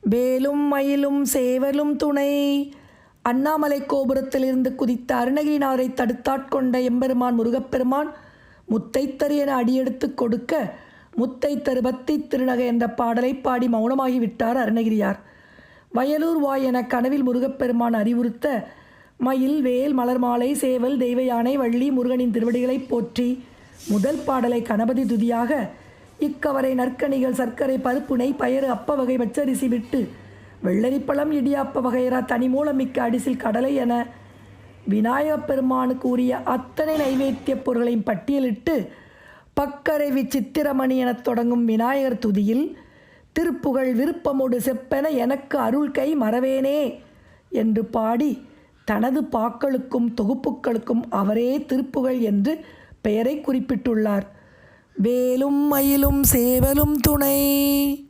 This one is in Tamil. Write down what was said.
வேலும் மயிலும் சேவலும் துணை. அண்ணாமலை கோபுரத்திலிருந்து குதித்த அருணகிரிநாதரை தடுத்தாட்கொண்ட எம்பெருமான் முருகப்பெருமான் முத்தைத்தரு என அடியெடுத்து கொடுக்க, முத்தைத்தரு பத்தி திருநகை என்ற பாடலை பாடி மௌனமாகிவிட்டார் அருணகிரியார். வயலூர் வாய் என கனவில் முருகப்பெருமான் அறிவுறுத்த, மயில் வேல் மலர் மாலை சேவல் தெய்வ யானை வள்ளி முருகனின் திருவடிகளை போற்றி முதல் பாடலை கணபதி துதியாக, இக்கவரை நற்கணிகள் சர்க்கரை பருப்பு நெய் பயறு அப்ப வகை பச்சரிசி விட்டு வெள்ளரிப்பழம் இடியாப்ப வகையரா தனிமூலம் மிக்க அடிசில் கடலை என விநாயகப் பெருமானுக்கு உரிய அத்தனை நைவேத்திய பொருளையும் பட்டியலிட்டு, பக்கரை விசித்திரமணி எனத் தொடங்கும் விநாயகர் துதியில் திருப்புகழ் விருப்பமோடு செப்பென எனக்கு அருள் கை மறவேனே என்று பாடி, தனது பாக்களுக்கும் தொகுப்புகளுக்கும் அவரே திருப்புகழ் என்று பெயரை குறிப்பிட்டுள்ளார். வேலும் மயிலும் சேவலும் துணை.